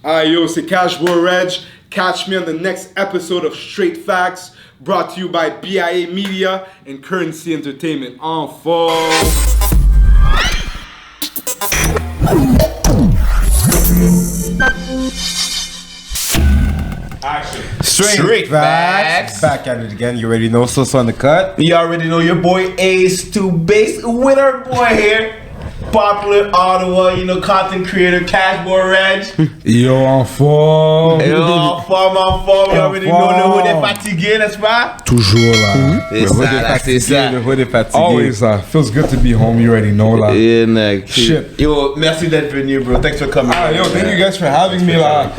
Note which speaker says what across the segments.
Speaker 1: Yo, c'est CashboyReg. Catch me on the next episode of Straight Facts, brought to you by BIA Media and Currency Entertainment. En forme.
Speaker 2: Action.
Speaker 3: Straight facts. Back at it again. You already know on the cut.
Speaker 2: You already know your boy Ace to Base with our boy here. Popular Ottawa, content creator, CashboyReg.
Speaker 1: Yo, en forme.
Speaker 2: Yo, en forme. You already know le hood est fatigué, n'est-ce pas?
Speaker 1: Toujours là.
Speaker 2: C'est ça.
Speaker 3: Le hood est fatigué.
Speaker 1: Always feels good to be home. You already know là.
Speaker 2: Shit. Yo, merci d'être venu, bro. Thanks for coming.
Speaker 1: Thank you guys for having me là.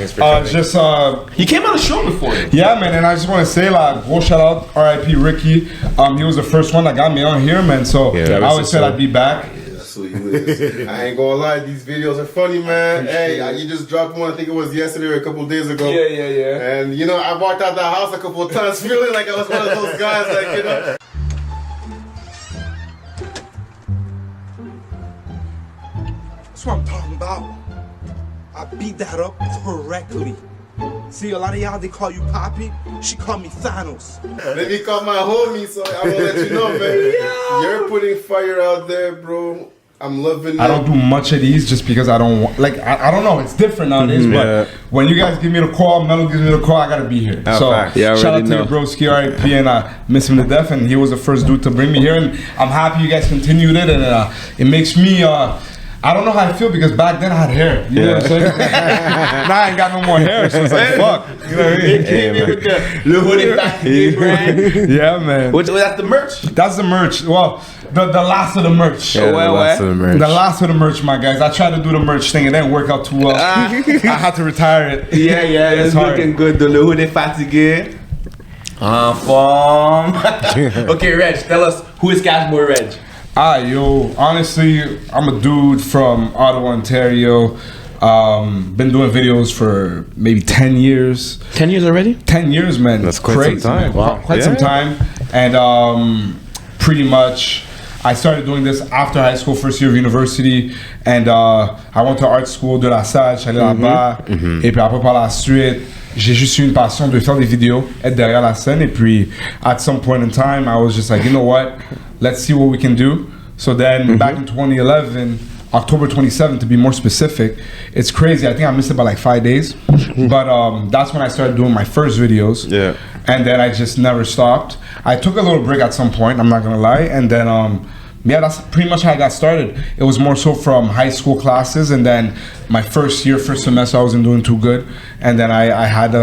Speaker 2: He came on the show before.
Speaker 1: Yeah, man, and I just want to say like, gros shout out, R.I.P. Ricky. He was the first one that got me on here, man. So I always said I'd be back.
Speaker 4: I ain't gonna lie, these videos are funny, man. Hey, you just dropped one, I think it was yesterday or a couple of days ago.
Speaker 1: Yeah.
Speaker 4: And I walked out the house a couple of times feeling like I was one of those guys,
Speaker 5: That's what I'm talking about. I beat that up correctly. See, a lot of y'all, they call you Poppy. She called me Thanos.
Speaker 4: Let me call my homie, so I'm gonna let you know, man. You're putting fire out there, bro. I'm loving it.
Speaker 1: I don't do much of these just because I don't want, I don't know, it's different nowadays, but when you guys give me the call, Melo gives me the call, I gotta be here. So shout out to the broski, R.I.P. and I miss him to death, and he was the first dude to bring me here, and I'm happy you guys continued it, and it makes me, I don't know how I feel because back then I had hair. You know what I'm saying? Now I ain't got no more hair, so it's like fuck. You know what I mean? Yeah, man.
Speaker 2: That's the merch?
Speaker 1: That's the merch. Well, the last of the merch.
Speaker 3: Yeah, the last of the merch.
Speaker 1: The last of the merch, my guys. I tried to do the merch thing, it didn't work out too well. I had to retire it.
Speaker 2: Yeah, it's looking good. The hood est fatigué. En forme. Okay, Reg, tell us, who is CashboyReg?
Speaker 1: Yo, honestly, I'm a dude from Ottawa, Ontario. Been doing videos for maybe 10 years.
Speaker 2: 10 years already?
Speaker 1: 10 years, man.
Speaker 3: That's quite
Speaker 1: crazy,
Speaker 3: some time.
Speaker 1: Wow. Quite some time. And pretty much, I started doing this after high school, first year of university. And I went to art school de la salle, je suis allé là-bas. Et puis après, par la suite, j'ai juste eu une passion de faire des vidéos, être derrière la scène. Et puis, at some point in time, I was just like, you know what? Let's see what we can do. So then, back in 2011, October 27th to be more specific, it's crazy. I think I missed it by like 5 days. But that's when I started doing my first videos.
Speaker 3: Yeah.
Speaker 1: And then I just never stopped. I took a little break at some point, I'm not gonna lie. And then, that's pretty much how I got started. It was more so from high school classes, and then my first semester, I wasn't doing too good. And then I had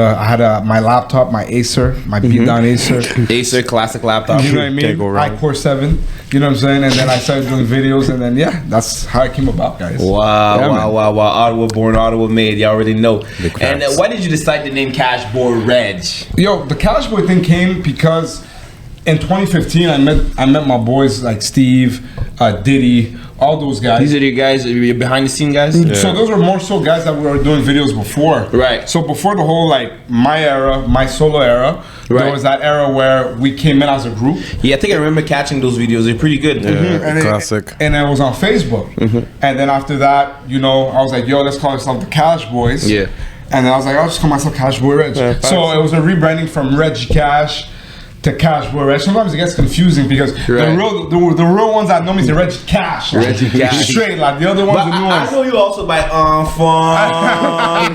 Speaker 1: my laptop, my Acer, my beat down Acer.
Speaker 2: Acer classic laptop.
Speaker 1: You know what I mean?
Speaker 3: Can't go wrong.
Speaker 1: iCore 7. You know what I'm saying? And then I started doing videos, and then that's how it came about, guys.
Speaker 2: Wow. Ottawa born, Ottawa made. You already know. And why did you decide to name CashboyReg?
Speaker 1: Yo, the Cashboy thing came because in 2015, I met my boys like Steve, Diddy, all those guys.
Speaker 2: These are your guys, your behind the scene guys?
Speaker 1: Yeah. So those were more so guys that were doing videos before.
Speaker 2: Right.
Speaker 1: So before the whole my solo era, there was that era where we came in as a group.
Speaker 2: Yeah, I think I remember catching those videos. They're pretty good.
Speaker 1: And
Speaker 3: classic.
Speaker 1: And it was on Facebook. And then after that, I was like, yo, let's call ourselves the Cash Boys.
Speaker 2: Yeah.
Speaker 1: And then I was like, I'll just call myself CashboyReg. So it was a rebranding from Reg Cash to CashboyReg. Sometimes it gets confusing because the real ones that know me is the Reg Cash.
Speaker 2: Reg Cash.
Speaker 1: Straight, like the other ones are new ones.
Speaker 2: I know you also by Enfant.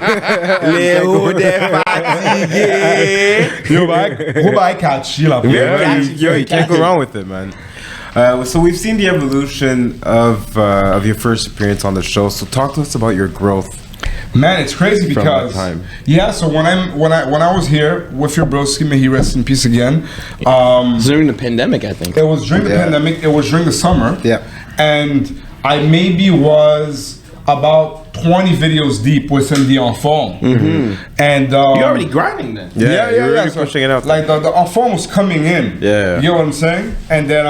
Speaker 2: Léo de Fatigué.
Speaker 1: Yo, I catch you.
Speaker 3: You can't go wrong with it, man. So we've seen the evolution of your first appearance on the show. So talk to us about your growth.
Speaker 1: Man, it's crazy because so when I was here with your broski, may he rest in peace again.
Speaker 2: It was during the pandemic, I think.
Speaker 1: It was during the pandemic. It was during the summer.
Speaker 3: Yeah.
Speaker 1: And I maybe was about 20 videos deep within the Enfant. And
Speaker 2: you're already grinding then.
Speaker 3: Yeah. You're really pushing it out.
Speaker 1: Like the Enfant was coming in.
Speaker 3: Yeah.
Speaker 1: You know what I'm saying? And then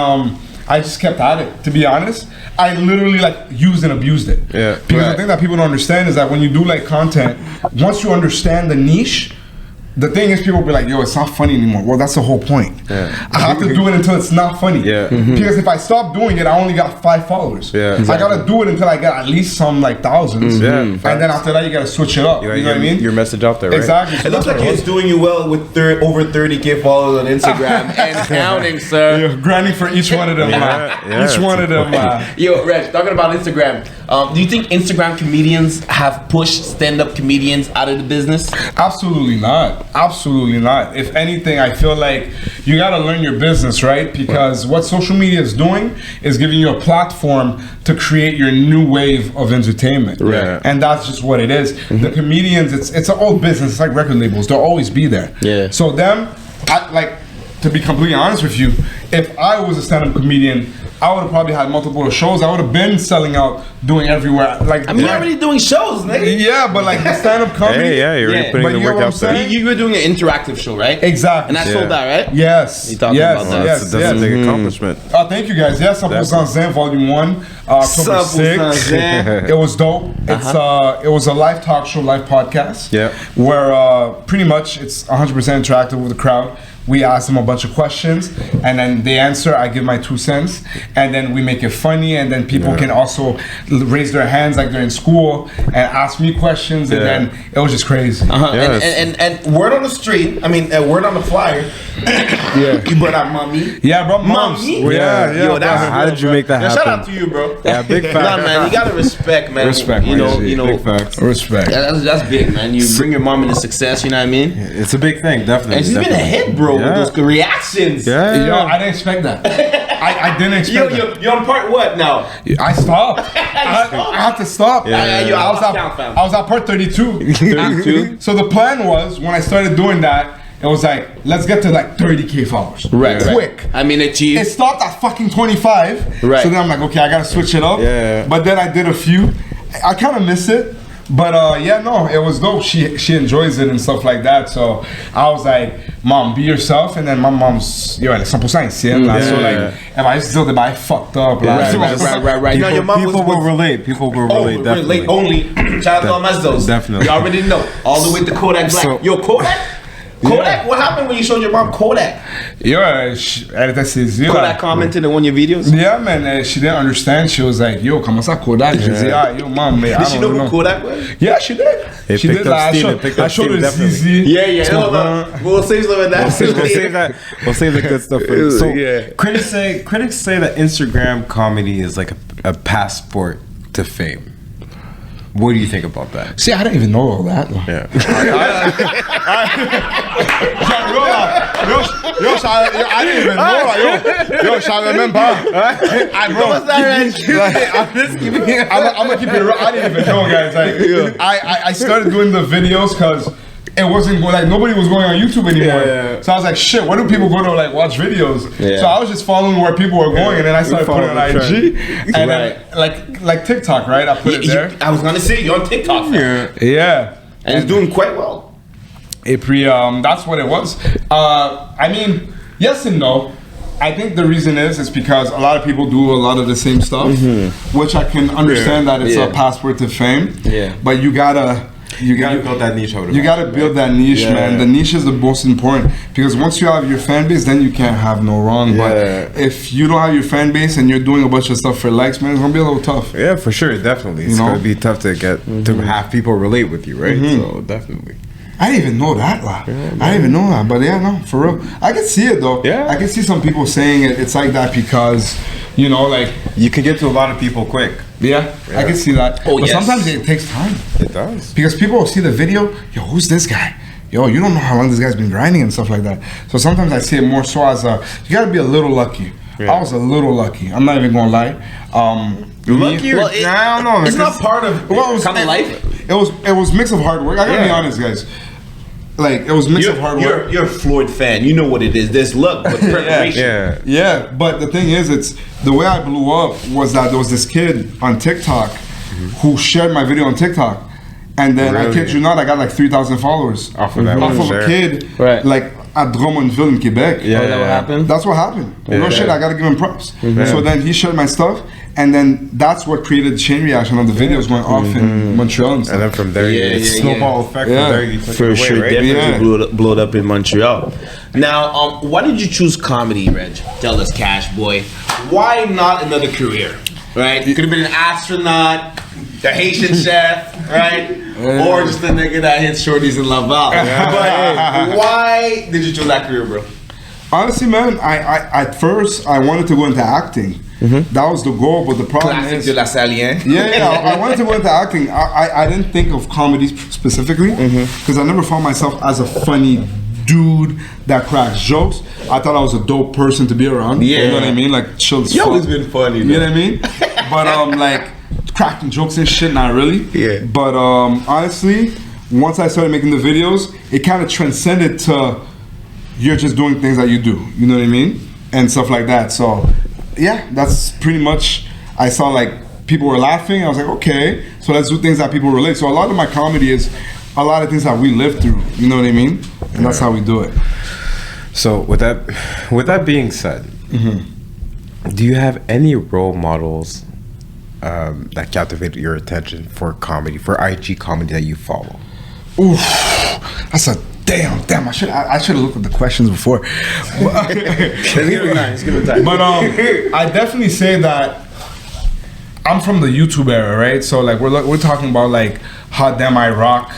Speaker 1: I just kept at it, to be honest. I literally used and abused it.
Speaker 3: Yeah.
Speaker 1: Because the thing that people don't understand is that when you do content, once you understand the niche, the thing is, people be like, yo, it's not funny anymore. Well, that's the whole point.
Speaker 3: Yeah.
Speaker 1: I have to do it until it's not funny.
Speaker 3: Yeah.
Speaker 1: Because if I stop doing it, I only got 5 followers.
Speaker 3: Yeah.
Speaker 1: I gotta do it until I get at least some like thousands.
Speaker 3: Yeah.
Speaker 1: And then after that, you gotta switch it up. You know what I mean?
Speaker 3: Your message out there, right?
Speaker 1: Exactly. So
Speaker 2: It looks
Speaker 1: that's
Speaker 2: like
Speaker 1: what
Speaker 2: it's doing you well with over 30K followers on Instagram and counting, sir.
Speaker 1: You're grinding for each one of them.
Speaker 3: Yeah,
Speaker 1: each one of them.
Speaker 2: Yo, Reg, talking about Instagram, do you think Instagram comedians have pushed stand-up comedians out of the business?
Speaker 1: Absolutely not. Absolutely not. If anything, I feel like you gotta learn your business, right? Because what social media is doing is giving you a platform to create your new wave of entertainment.
Speaker 3: Right.
Speaker 1: And that's just what it is. The comedians, it's an old business. It's like record labels. They'll always be there.
Speaker 2: Yeah.
Speaker 1: So them, to be completely honest with you, if I was a stand-up comedian, I would have probably had multiple shows. I would have been selling out, doing everywhere. Like,
Speaker 2: I mean, you're already doing shows, nigga.
Speaker 1: yeah, but like the stand-up comedy.
Speaker 3: Hey, yeah, you're already
Speaker 2: Yeah.
Speaker 3: putting
Speaker 1: But
Speaker 3: the
Speaker 1: you
Speaker 3: work
Speaker 1: know what
Speaker 3: out
Speaker 1: I'm
Speaker 3: there.
Speaker 1: saying?
Speaker 2: You were doing an interactive show, right?
Speaker 1: Exactly.
Speaker 2: And that sold out, right?
Speaker 1: Yes.
Speaker 2: You talking
Speaker 1: yes.
Speaker 2: about that.
Speaker 1: Yes.
Speaker 3: That's a
Speaker 1: yes.
Speaker 3: big accomplishment.
Speaker 1: Oh, thank you guys. Yes, Sample Zanzan Volume 1, October 6th. It was dope. It was a live talk show, live podcast.
Speaker 3: Yeah.
Speaker 1: Where pretty much it's 100% interactive with the crowd. We ask them a bunch of questions, and then they answer. I give my 2 cents, and then we make it funny, and then people can also raise their hands like they're in school and ask me questions, and then it was just crazy.
Speaker 3: Yes.
Speaker 2: And word on the street, I mean, word on the flyer.
Speaker 1: Yeah.
Speaker 2: You brought out Mommy.
Speaker 1: Yeah, bro. Moms.
Speaker 2: Mommy?
Speaker 1: Yeah, yeah.
Speaker 2: Yo, that's
Speaker 3: How did you make that
Speaker 2: Yo,
Speaker 3: happen?
Speaker 2: shout out to you, bro.
Speaker 3: Yeah, big fact.
Speaker 2: Nah, man, you gotta respect, man.
Speaker 1: Respect,
Speaker 2: you
Speaker 1: man.
Speaker 2: know,
Speaker 3: Big facts.
Speaker 1: Respect.
Speaker 2: that's big, man. You bring your mom into success, you know what I mean?
Speaker 3: It's a big thing, definitely.
Speaker 2: And she's been a hit, bro, with those reactions.
Speaker 3: Yeah.
Speaker 1: Yo, I didn't expect that. I didn't expect that.
Speaker 2: You're on part what now?
Speaker 1: I stopped. I had to stop.
Speaker 2: Yo,
Speaker 1: I was at part 32.
Speaker 2: 32?
Speaker 1: So the plan was, when I started doing that, it was like, let's get to like 30K followers.
Speaker 2: Right.
Speaker 1: Quick.
Speaker 2: I mean,
Speaker 1: It stopped at fucking 25.
Speaker 2: Right.
Speaker 1: So then I'm like, okay, I gotta switch it up.
Speaker 3: Yeah.
Speaker 1: But then I did a few. I kind of miss it. But yeah, no, it was dope. She enjoys it and stuff like that. So I was like, Mom, be yourself. And then my mom's, yo, elle est 100% ancienne. Là. So like, if I used to tell them I fucked up. Like,
Speaker 2: Right.
Speaker 3: People,
Speaker 2: No, your mom
Speaker 3: people
Speaker 2: was
Speaker 3: will relate. People will relate, definitely.
Speaker 2: relate only. Shout out to all my those.
Speaker 3: Definitely.
Speaker 2: You already know. All the way to Kodak Black.
Speaker 3: So-
Speaker 2: Yo, Kodak? Kodak? What happened when you showed your mom Kodak?
Speaker 1: Yo, elle était saisie. là.
Speaker 2: Kodak commented on one of your videos?
Speaker 1: Yeah, man, she didn't understand. She was like, yo, comment ça Kodak? Je dis, yo, mom, man, I
Speaker 2: Did she know
Speaker 1: don't
Speaker 2: who
Speaker 1: know.
Speaker 2: Kodak was?
Speaker 1: Yeah, she did.
Speaker 3: It
Speaker 1: She
Speaker 3: picked
Speaker 1: did.
Speaker 3: up
Speaker 1: Like,
Speaker 3: steam, it picked
Speaker 1: I
Speaker 3: up
Speaker 1: showed
Speaker 3: steam,
Speaker 1: her
Speaker 3: definitely.
Speaker 1: ZZ.
Speaker 2: Yeah. Hold on. We'll save some of that.
Speaker 3: We'll save that. We'll save the good stuff for you. So
Speaker 2: Yeah.
Speaker 3: critics say that Instagram comedy is like a passport to fame. What do you think about that?
Speaker 1: See, I didn't even know all that.
Speaker 3: Yeah.
Speaker 1: Yo, I didn't even know that. Yo, je savais même pas. I'm gonna keep it real. I didn't even know, guys. Like, I started doing the videos because it wasn't going, like, nobody was going on YouTube anymore.
Speaker 3: Yeah.
Speaker 1: So I was like, shit, where do people go to like watch videos?
Speaker 2: Yeah.
Speaker 1: So I was just following where people were going, and then I started putting it on IG, and
Speaker 2: Right.
Speaker 1: then like TikTok, right? I put it there.
Speaker 2: I was gonna say, you're on TikTok.
Speaker 3: Yeah.
Speaker 1: Yeah.
Speaker 2: And it's doing quite well.
Speaker 1: Et puis, that's what it was. I mean, yes and no. I think the reason is because a lot of people do a lot of the same stuff, which I can understand that it's
Speaker 2: Yeah.
Speaker 1: a passport to fame.
Speaker 2: Yeah.
Speaker 1: But you gotta
Speaker 3: build that niche out of
Speaker 1: You
Speaker 3: it.
Speaker 1: gotta build that niche,
Speaker 3: Yeah.
Speaker 1: man. The niche is the most important because once you have your fan base, then you can't have no wrong.
Speaker 3: Yeah.
Speaker 1: But if you don't have your fan base and you're doing a bunch of stuff for likes, man, it's gonna be a little tough.
Speaker 3: Yeah, for sure, definitely. It's
Speaker 1: You know?
Speaker 3: gonna be tough to get to have people relate with you, right? So definitely.
Speaker 1: I didn't even know that, lah. I didn't even know that, but yeah, no, for real. I can see it though.
Speaker 3: Yeah.
Speaker 1: I can see some people saying it's like that because, you know, like,
Speaker 3: You can get to a lot of people quick.
Speaker 1: yeah. I can see that.
Speaker 2: Oh,
Speaker 1: but
Speaker 2: yes.
Speaker 1: sometimes it takes time
Speaker 3: It does.
Speaker 1: because people will see the video. Yo, who's this guy? Yo, you don't know how long this guy's been grinding and stuff like that. So sometimes I see it more so as you gotta be a little lucky.
Speaker 3: Yeah.
Speaker 1: I was a little lucky. I'm not even gonna lie.
Speaker 3: Lucky or
Speaker 2: Well,
Speaker 3: I don't know.
Speaker 2: It's not
Speaker 3: because-
Speaker 2: part of common life.
Speaker 1: It was mix of hard work. I gotta be
Speaker 3: Yeah.
Speaker 1: honest, guys. Like it was mix of hard work.
Speaker 2: You're a Floyd fan. You know what it is. There's luck, but preparation.
Speaker 3: Yeah.
Speaker 1: Yeah, but the thing is, it's the way I blew up was that there was this kid on TikTok who shared my video on TikTok, and then I
Speaker 3: Really?
Speaker 1: kid you not, I got like 3,000 followers
Speaker 3: Off of that
Speaker 1: off
Speaker 3: one
Speaker 1: of
Speaker 3: share.
Speaker 1: a kid
Speaker 2: Right.
Speaker 1: like at Drummondville in Quebec.
Speaker 3: Yeah.
Speaker 2: Is that what happened?
Speaker 1: That's what happened. No
Speaker 3: Yeah.
Speaker 1: shit, I gotta give him props. So then he shared my stuff, And then that's what created the chain reaction of the videos going off in Montreal and stuff.
Speaker 3: And then from there, it's snowball effect.
Speaker 1: Yeah.
Speaker 3: From there, you took it
Speaker 2: For
Speaker 3: away,
Speaker 2: sure,
Speaker 3: right?
Speaker 2: definitely blew it up in Montreal. Now, why did you choose comedy, Reg? Tell us, Cash Boy. Why not another career? Right? You could have been an astronaut, the Haitian chef, right? Or just a nigga that hits shorties in Laval. But why did you choose that career, bro?
Speaker 1: Honestly, man, I at first I wanted to go into acting. That was the goal, but the problem
Speaker 2: Classic
Speaker 1: is,
Speaker 2: de la Salien.
Speaker 1: I wanted to go into acting. I didn't think of comedy specifically because I never found myself as a funny dude that cracks jokes. I thought I was a dope person to be around.
Speaker 2: Yeah.
Speaker 1: You know what I mean? Like chill as
Speaker 2: You
Speaker 1: fuck.
Speaker 2: always been funny,
Speaker 1: You know what I mean? But like cracking jokes and shit, not really.
Speaker 2: Yeah.
Speaker 1: But honestly, once I started making the videos, it kind of transcended to you're just doing things that you do. You know what I mean? And stuff like that. So yeah, that's pretty much. I saw like people were laughing. I was like, okay, so let's do things that people relate. So a lot of my comedy is a lot of things that we live through. You know what I mean? And that's how we do it.
Speaker 3: So with that being said, do you have any role models that captivate your attention for comedy, for IG comedy that you follow?
Speaker 1: Oof, that's a damn. I should have looked at the questions before.
Speaker 2: Let's give it time.
Speaker 1: But I definitely say that I'm from the YouTube era, right? So like we're talking about like Hot Damn I Rock.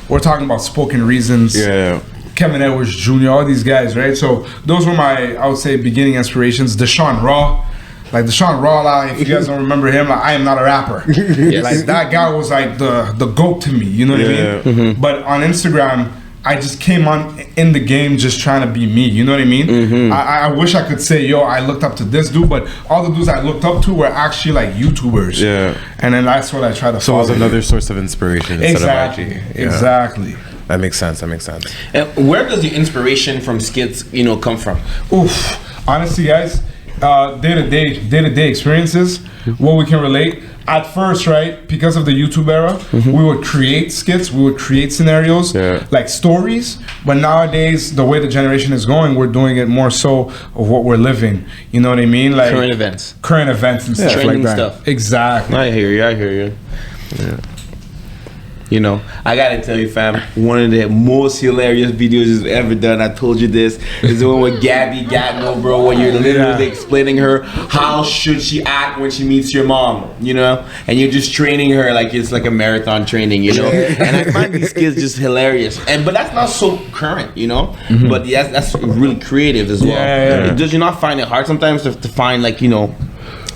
Speaker 1: We're talking about Spoken Reasons.
Speaker 3: Yeah.
Speaker 1: Kevin Edwards Jr., all these guys, right? So those were my, I would say, beginning inspirations. Deshaun Raw. Like Deshaun Raw, like, if you guys don't remember him, like, I am not a rapper. Like that guy was like the GOAT to me, you know what I mean? But on Instagram, I just came on in the game just trying to be me, you know what I mean? I wish I could say, yo, I looked up to this dude, but all the dudes I looked up to were actually like YouTubers.
Speaker 3: Yeah.
Speaker 1: And then that's what I try to
Speaker 3: So it
Speaker 1: follow.
Speaker 3: was another source of inspiration instead of IG. Yeah.
Speaker 1: Exactly.
Speaker 3: That makes sense.
Speaker 2: And where does the inspiration from skits, come from?
Speaker 1: Oof. Honestly, guys, day-to-day experiences, what we can relate. At first, right, because of the YouTube era, we would create skits, we would create scenarios, like stories. But nowadays, the way the generation is going, we're doing it more so of what we're living. You know what I mean? Like
Speaker 2: Current events.
Speaker 1: And stuff like
Speaker 2: Trending
Speaker 1: that.
Speaker 2: stuff.
Speaker 1: Exactly.
Speaker 2: I hear you. Yeah. I gotta tell you, fam, one of the most hilarious videos you've ever done, I told you this, is the one with Gabby Gatno, bro, where you're literally explaining her how should she act when she meets your mom, and you're just training her like it's like a marathon training, and I find these kids just hilarious, but that's not so current, but that's really creative as well.
Speaker 1: Yeah.
Speaker 2: Does you not find it hard sometimes to find like,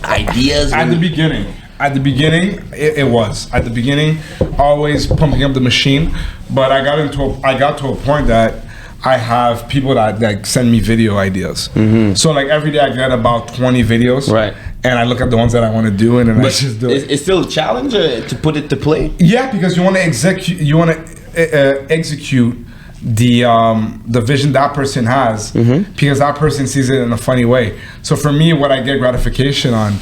Speaker 2: ideas?
Speaker 1: At the beginning, it was. At the beginning, always pumping up the machine. But I got to a point that I have people that send me video ideas. So like every day I get about 20 videos.
Speaker 2: Right.
Speaker 1: And I look at the ones that I want to do, and then I just do it.
Speaker 2: It's still a challenge to put it to play.
Speaker 1: Yeah, because you want to execute. You want to execute the vision that person has, because that person sees it in a funny way. So for me, what I get gratification on,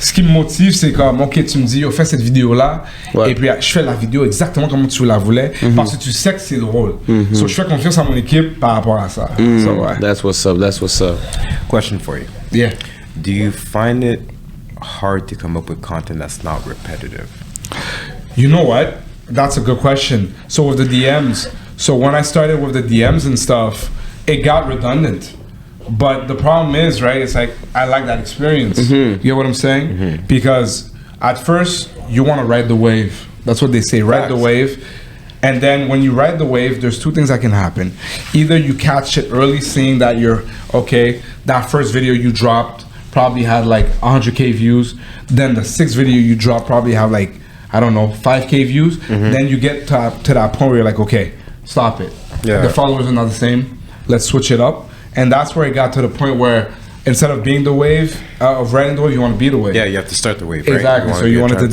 Speaker 1: ce qui me motive, c'est comme, ok, tu me dis, fais cette vidéo-là, et puis je fais la vidéo exactement comme tu la voulais, parce que tu sais que c'est drôle. So je fais confiance à mon équipe par rapport à ça. So, ouais.
Speaker 2: That's what's up.
Speaker 3: Question for you.
Speaker 1: Yeah.
Speaker 3: Do you find it hard to come up with content that's not repetitive?
Speaker 1: You know what? That's a good question. So with the DMs, so when I started with the DMs and stuff, it got redundant. But the problem is, right, it's like, I like that experience. You get what I'm saying? Because at first, you want to ride the wave. That's what they say, ride the wave. And then when you ride the wave, there's two things that can happen. Either you catch it early, seeing that that first video you dropped probably had like 100K views. Then the sixth video you dropped probably have like, I don't know, 5K views. Then you get to that point where you're like, okay, stop it.
Speaker 3: Yeah.
Speaker 1: The followers are not the same. Let's switch it up. And that's where it got to the point where instead of being the wave, of riding the wave, you want to be the wave.
Speaker 3: Yeah, you have to start the wave, right?
Speaker 1: Exactly. So you wanted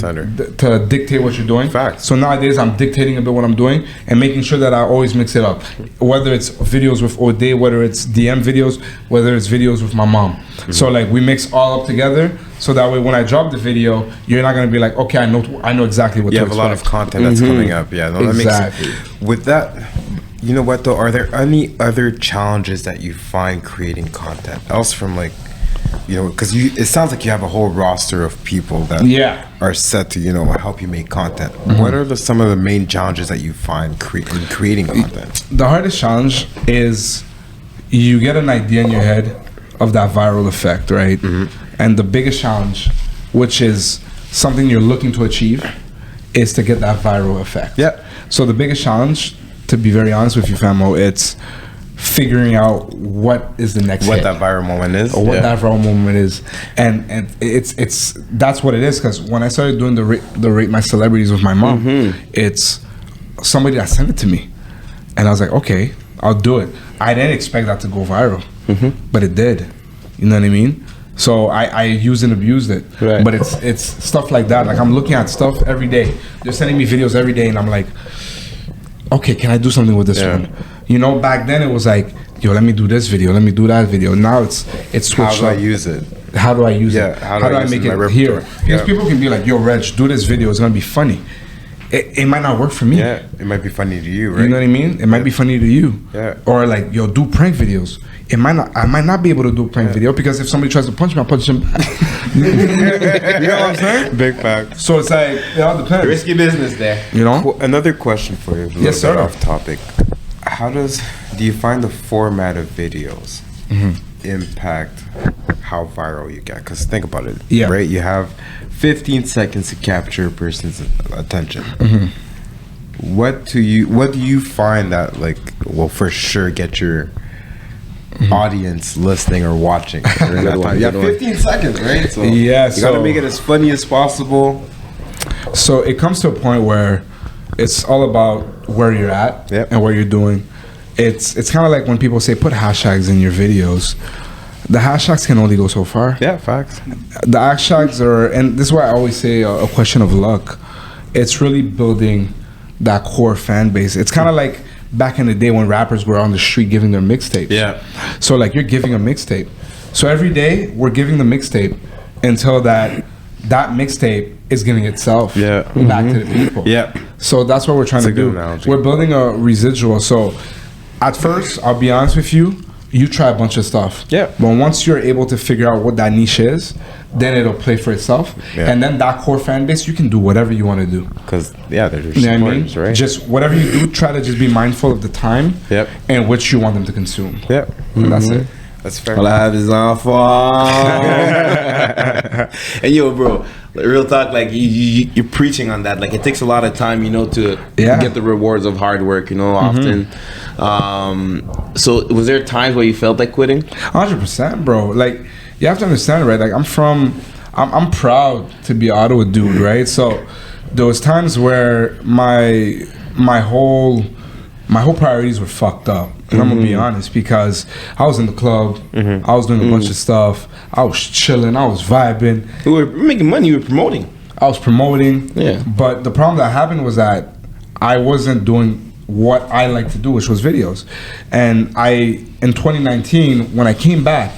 Speaker 1: to dictate what you're doing.
Speaker 3: Facts.
Speaker 1: So nowadays I'm dictating a bit what I'm doing and making sure that I always mix it up. Whether it's videos with O'Day, whether it's DM videos, whether it's videos with my mom. So like we mix all up together. So that way, when I drop the video, you're not gonna be like, okay, I know exactly what.
Speaker 3: You
Speaker 1: to
Speaker 3: have
Speaker 1: expect.
Speaker 3: a lot of content that's coming up. Yeah, no, that makes sense. With that, you know what though? Are there any other challenges that you find creating content else from like you know, because it sounds like you have a whole roster of people that are set to, you know, help you make content. What are some of the main challenges that you find in creating content?
Speaker 1: The hardest challenge is you get an idea in your head of that viral effect, right? And the biggest challenge, which is something you're looking to achieve, is to get that viral effect. So the biggest challenge, to be very honest with you, Famo, it's figuring out what is the next hit,
Speaker 3: that viral moment is,
Speaker 1: or what that viral moment is, and it's that's what it is. Because when I started doing the rate my celebrities with my mom, it's somebody that sent it to me, and I was like, okay, I'll do it. I didn't expect that to go viral, but it did. You know what I mean? So I used and abused it. But it's stuff like that. Like, I'm looking at stuff every day. They're sending me videos every day, and I'm like, okay, can I do something with this one? You know, back then it was like, yo, let me do this video, let me do that video. Now it's switched up.
Speaker 3: How do I use it?
Speaker 1: How do I use it?
Speaker 3: How do I
Speaker 1: make
Speaker 3: it
Speaker 1: it here? Because people can be like, yo, Reg, do this video, it's gonna be funny. It might not work for me.
Speaker 3: Yeah, it might be funny to you, right?
Speaker 1: You know what I mean? It might be funny to you. Or like, yo, do prank videos. I might not be able to do a prank video, because if somebody tries to punch me, I'll punch them back. You know what I'm saying?
Speaker 3: Big fact.
Speaker 1: So it's like, it all depends.
Speaker 2: Risky business there.
Speaker 1: You know?
Speaker 3: Cool. Another question for you.
Speaker 1: Yes, sir.
Speaker 3: Off topic. Do you find the format of videos impact how viral you get? Because think about it, right? You have 15 seconds to capture a person's attention. What do you find that, like, will for sure get your audience listening or watching during that time? You have 15 seconds, right? So you gotta make it as funny as possible.
Speaker 1: So it comes to a point where it's all about where you're at and what you're doing. It's kind of like when people say put hashtags in your videos. The hashtags can only go so far.
Speaker 3: Yeah, facts.
Speaker 1: The hashtags are, and this is why I always say a question of luck. It's really building that core fan base. It's kind of like back in the day when rappers were on the street giving their mixtapes. So like, you're giving a mixtape. So every day we're giving the mixtape until that mixtape is giving itself back to the people. So that's what we're trying to do. Analogy. We're building a residual. So at first, I'll be honest with you, you try a bunch of stuff. But once you're able to figure out what that niche is, then it'll play for itself. And then that core fan base, you can do whatever you want to do.
Speaker 3: Because, they're just supporters, right?
Speaker 1: Just whatever you do, try to just be mindful of the time in which you want them to consume. And that's it.
Speaker 3: That's fair.
Speaker 2: All I have is on farm. And yo, bro, real talk, like you're preaching on that. Like, it takes a lot of time, you know, to get the rewards of hard work, you know, often. So was there times where you felt like quitting?
Speaker 1: 100%, bro. Like, you have to understand, right? Like, I'm proud to be an Ottawa dude, right? So there was times where my whole priorities were fucked up. And I'm gonna be honest, because I was in the club, I was doing a bunch of stuff, I was chilling, I was vibing.
Speaker 2: You were making money, you were promoting.
Speaker 1: I was promoting, but the problem that happened was that I wasn't doing what I like to do, which was videos. And in 2019, when I came back,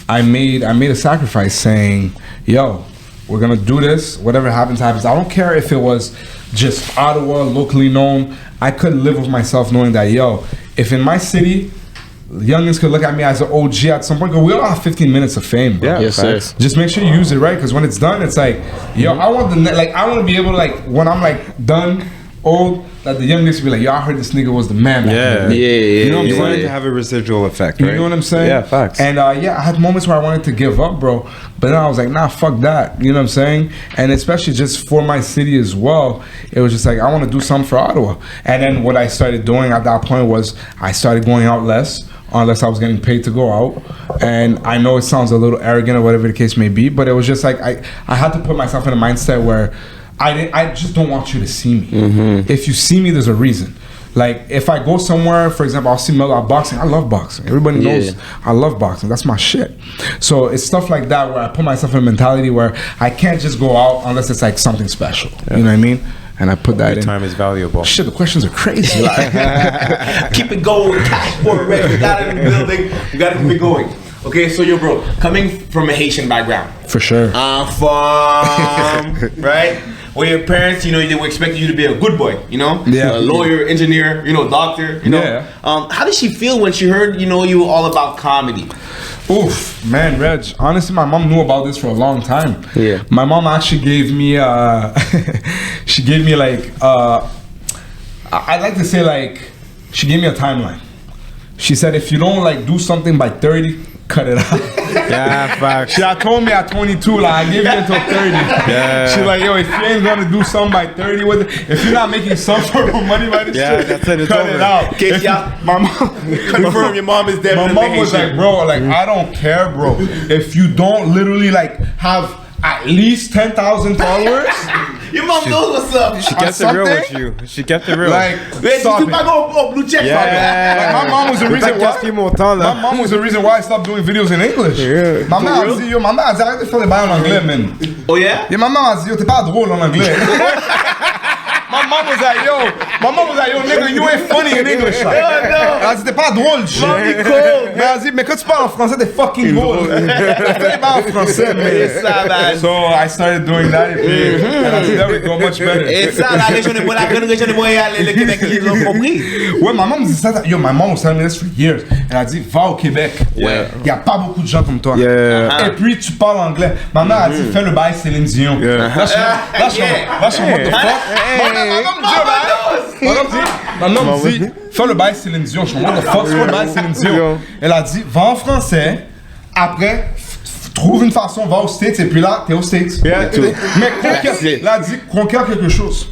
Speaker 1: I made a sacrifice saying, yo, we're gonna do this, whatever happens, happens. I don't care if it was just Ottawa, locally known. I could live with myself knowing that, yo, if in my city, youngins could look at me as an OG at some point, because we all have 15 minutes of fame, bro.
Speaker 2: Yes, sir.
Speaker 1: Just make sure you use it right, because when it's done, it's like, yo, I want to be able to, like, when I'm like done, old, that the young niggas be like, yo, I heard this nigga was the man.
Speaker 3: You know, you want it to have a residual effect, right?
Speaker 1: You know what I'm saying?
Speaker 3: Yeah, facts.
Speaker 1: And I had moments where I wanted to give up, bro, but then I was like, nah, fuck that. You know what I'm saying? And especially just for my city as well, it was just like, I want to do something for Ottawa. And then what I started doing at that point was I started going out less, unless I was getting paid to go out. And I know it sounds a little arrogant or whatever the case may be, but it was just like, I had to put myself in a mindset where I just don't want you to see me. If you see me, there's a reason. Like, if I go somewhere, for example, I'll see Melo at boxing. I love boxing. Everybody knows I love boxing. That's my shit. So it's stuff like that where I put myself in a mentality where I can't just go out unless it's like something special. You know what I mean? And I put that in.
Speaker 3: Time is valuable.
Speaker 1: Shit, the questions are crazy. Like,
Speaker 2: keep it going. CashboyReg. We got it in the building. We got to keep it going. Okay, so yo, bro, coming from a Haitian background.
Speaker 1: For sure.
Speaker 2: Right? or your parents, you know, they were expecting you to be a good boy, you know,
Speaker 1: Yeah.
Speaker 2: a lawyer, engineer, you know, doctor, you know.
Speaker 1: Yeah.
Speaker 2: How did she feel when she heard, you know, you were all about comedy?
Speaker 1: Oof, man, Reg. Honestly, my mom knew about this for a long time.
Speaker 2: Yeah.
Speaker 1: My mom actually gave me, she gave me like, I'd like to say like, she gave me a timeline. She said, if you don't like do something by 30, cut it out.
Speaker 3: Yeah, facts.
Speaker 1: She had told me at 22, like, I gave you until 30.
Speaker 3: Yeah.
Speaker 1: She's like, yo, if you ain't gonna do something by 30 with it, if you're not making some sort of money by this
Speaker 3: Yeah,
Speaker 1: shit,
Speaker 3: that's it, it's
Speaker 1: cut
Speaker 3: over.
Speaker 1: it out.
Speaker 2: Okay,
Speaker 1: If
Speaker 2: yeah.
Speaker 1: my mom,
Speaker 2: Confirm your mom is dead.
Speaker 1: my mom was like, bro, like, I don't care, bro. If you don't literally, like, have at least 10,000 followers,
Speaker 2: your mom knows what's up.
Speaker 3: She kept it real with you. She kept it real.
Speaker 1: like,
Speaker 2: Wait,
Speaker 1: stop
Speaker 2: tu
Speaker 1: it.
Speaker 2: pas go blue check.
Speaker 3: yeah.
Speaker 1: Like, my mom was the reason why. My mom was the reaon why I stopped doing videos in English.
Speaker 3: Yeah.
Speaker 1: Ma mère a dit, yo, ma mère a dit, arrête de faire des bails en anglais, man.
Speaker 2: Oh yeah?
Speaker 1: Et ma mère a dit, yo, t'es pas drôle en anglais. My mom was like, yo, nigga, you ain't funny in English. Like. Elle a dit, t'es pas drôle, shit. Mais elle a dit, mais quand tu parles en français, t'es fucking drôle. Fais des bails en français,
Speaker 2: C'est ça, man.
Speaker 1: So I started doing that, and I said, there we go, much better.
Speaker 2: Et ça, la région de Montréal, la grande région de Montréal, le Québec, ils ont compris.
Speaker 1: Ouais, ma maman me dit ça. Yo, my mom was telling me this for years. Elle a dit, va au Québec.
Speaker 2: Ouais.
Speaker 1: Il y a pas beaucoup de gens comme toi.
Speaker 3: Yeah.
Speaker 1: Et puis tu parles anglais. Ma mère a dit, fais le bail Céline Dion. Là, je suis what the fuck? Ma maman me dit, fais le bail Céline Dion. Je suis what the fuck, c'est quoi le bail Céline Dion? Elle a dit, va en français. Après, trouve une façon, va aux States, et puis là, t'es aux States. Mais conquiert, là, elle dit, conquiert quelque chose.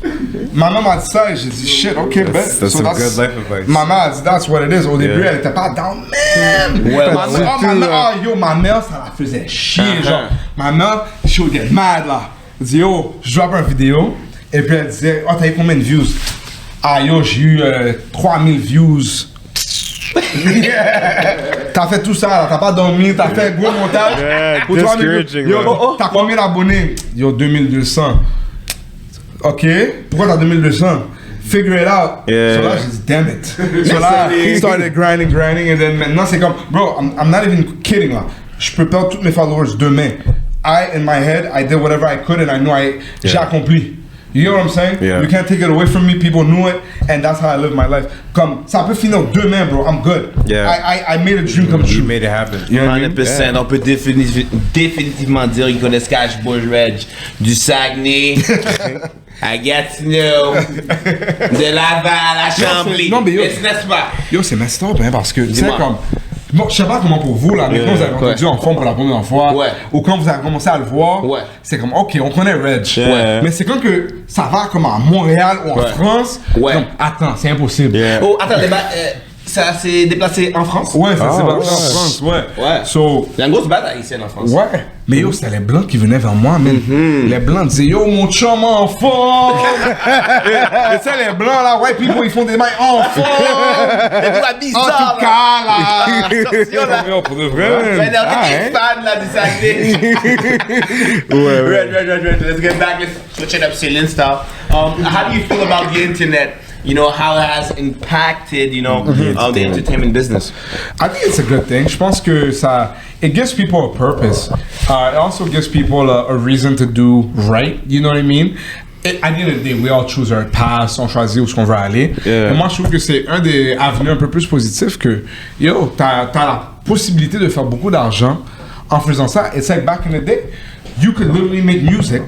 Speaker 1: Ma maman m'a dit ça, et j'ai dit, shit, ok, bet.
Speaker 3: That's some good life advice.
Speaker 1: Ma mère a dit, that's what it is. Au début, elle était pas down, man.
Speaker 2: Ouais,
Speaker 1: Ma mère, ça la faisait chier, genre. Ma mère, she would get mad, là. Elle dit, yo, je drop une vidéo, et puis elle disait, oh, t'as eu combien de views? Ah, yo, j'ai eu 3000 views. T'as fait tout ça, là, t'as pas dormi, t'as fait un gros montage.
Speaker 3: Yeah,
Speaker 1: Pour 3000
Speaker 3: discouraging,
Speaker 1: Yo,
Speaker 3: man.
Speaker 1: t'as combien d'abonnés? Yo, 2200. Ok, pourquoi t'as 2200? Figure it out.
Speaker 3: Yeah.
Speaker 1: So là, j'ai dit, damn it. So là, he started grinding, and then maintenant, c'est comme, bro, I'm not even kidding, là. Je peux perdre tous mes followers demain. In my head, I did whatever I could, and I know j'ai accompli. You know what I'm saying?
Speaker 3: Yeah.
Speaker 1: You can't take it away from me. People knew it, and that's how I live my life. Comme ça peut finir demain, bro. I'm good.
Speaker 3: Yeah.
Speaker 1: I made a dream come
Speaker 3: You
Speaker 1: true.
Speaker 3: made it happen.
Speaker 1: You know what I mean?
Speaker 2: 100%, on peut définitivement dire qu'ils connaissent CashboyReg du Saguenay à Gatineau, de Laval à Chambly.
Speaker 1: Non, mais yo-
Speaker 2: N'est-ce pas?
Speaker 1: Yo, c'est messed up, hein, parce que, tu sais,
Speaker 2: Dis-moi.
Speaker 1: comme. Bon, je sais pas comment pour vous, là, mais quand vous avez entendu en forme pour la première fois,
Speaker 2: Ouais.
Speaker 1: ou quand vous avez commencé à le voir,
Speaker 2: Ouais.
Speaker 1: c'est comme, ok, on connaît Reg.
Speaker 3: Ouais.
Speaker 1: Mais c'est quand que ça va comme à Montréal ou en
Speaker 2: Ouais.
Speaker 1: France,
Speaker 2: Ouais.
Speaker 1: comme, attends, c'est impossible.
Speaker 3: Yeah.
Speaker 2: Oh, attends, ça s'est déplacé en France?
Speaker 1: Ouais, ça c'est
Speaker 3: Ah,
Speaker 1: pas en
Speaker 3: ouais.
Speaker 1: France, ouais.
Speaker 2: Ouais.
Speaker 1: So,
Speaker 2: Il y a une grosse bataille ici en France.
Speaker 1: ouais. Mais yo, c'était les Blancs qui venaient vers moi, man. Les Blancs disaient, yo, mon chum en forme. Et tu sais, les Blancs, là, white people, ils font des mains en forme.
Speaker 2: C'est tout la
Speaker 1: En
Speaker 2: bizarre,
Speaker 1: tout cas, là.
Speaker 2: Attention, là.
Speaker 1: Yo, pour de vrai,
Speaker 2: Mais
Speaker 1: man.
Speaker 2: non,
Speaker 1: Ah,
Speaker 2: t'es
Speaker 1: hein.
Speaker 2: fan là du Saguenay. Right. Let's get back. Let's switch it up, Céline style. How do you feel about the internet? You know, how it has impacted, you know, the entertainment business.
Speaker 1: I think it's a good thing. Je pense que ça, it gives people a purpose. It also gives people a reason to do right. You know what I mean? At the end of the day, we all choose our path, on choisit où est-ce qu'on veut aller.
Speaker 3: Yeah.
Speaker 1: Et moi, je trouve que c'est un des avenues un peu plus positifs que, yo, t'as la possibilité de faire beaucoup d'argent en faisant ça. It's like back in the day, you could literally make music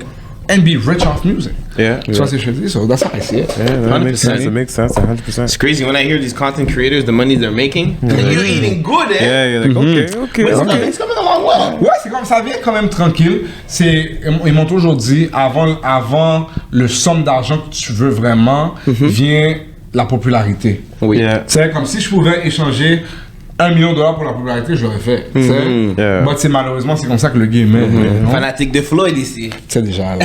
Speaker 1: and be rich off music.
Speaker 3: Yeah.
Speaker 1: So that's what I see. So that's how I see it.
Speaker 3: Yeah, that makes
Speaker 2: 100%.
Speaker 3: sense. It makes sense. 100%.
Speaker 2: It's crazy when I hear these content creators, the money they're making. And you're eating good, eh?
Speaker 3: Yeah, you're like, okay.
Speaker 2: It's coming along well.
Speaker 1: Ouais, c'est comme ça vient quand même tranquille. Ils m'ont toujours dit avant le somme d'argent que tu veux vraiment vient la popularité.
Speaker 2: Oui.
Speaker 3: Yeah.
Speaker 1: C'est comme si je pouvais échanger $1 million pour la popularité, je l'aurais fait. Tu sais.
Speaker 3: Yeah.
Speaker 1: But malheureusement, c'est comme ça que le game est. non?
Speaker 2: Fanatique de Floyd ici.
Speaker 1: C'est déjà là.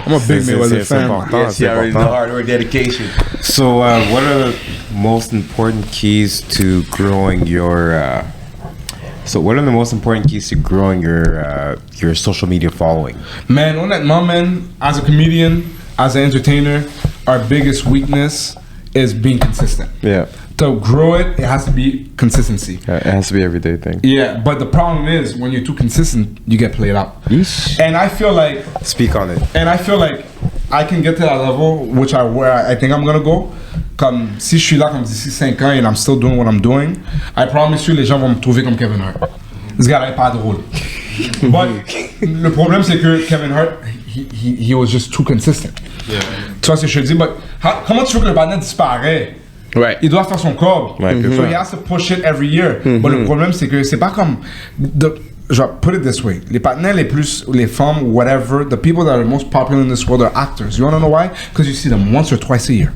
Speaker 1: I'm a big Mayweather
Speaker 3: C'est
Speaker 1: fan.
Speaker 3: important.
Speaker 2: Yes,
Speaker 3: C'est
Speaker 2: you already know
Speaker 3: important.
Speaker 2: hard work, dedication.
Speaker 3: So, what are the most important keys to growing your? What are the most important keys to growing your social media following?
Speaker 1: Man, honnêtement, man, as a comedian, as an entertainer, our biggest weakness is being consistent.
Speaker 3: Yeah,
Speaker 1: To grow it, it has to be consistency.
Speaker 3: it has to be everyday thing.
Speaker 1: Yeah, but the problem is when you're too consistent, you get played out.
Speaker 3: Yeesh.
Speaker 1: And I feel like
Speaker 3: Speak on it.
Speaker 1: And I feel like I can get to that level, where I think I'm gonna go. Comme si je suis là comme d'ici 5 ans and I'm still doing what I'm doing, I promise you les gens vont me trouver comme Kevin Hart. Ce gars-là est pas drôle. But le problème c'est que Kevin Hart, he was just too consistent.
Speaker 3: Yeah.
Speaker 1: Tu vois ce que je te dis? But comment tu veux que le partenaire disparaît?
Speaker 2: Right.
Speaker 1: Il doit faire son corps. So he has to push it every year. But le problème c'est que c'est pas comme je vais put it this way. Les partenaires les femmes, whatever, the people that are most popular in this world are actors. You wanna know why? Because you see them once or twice a year.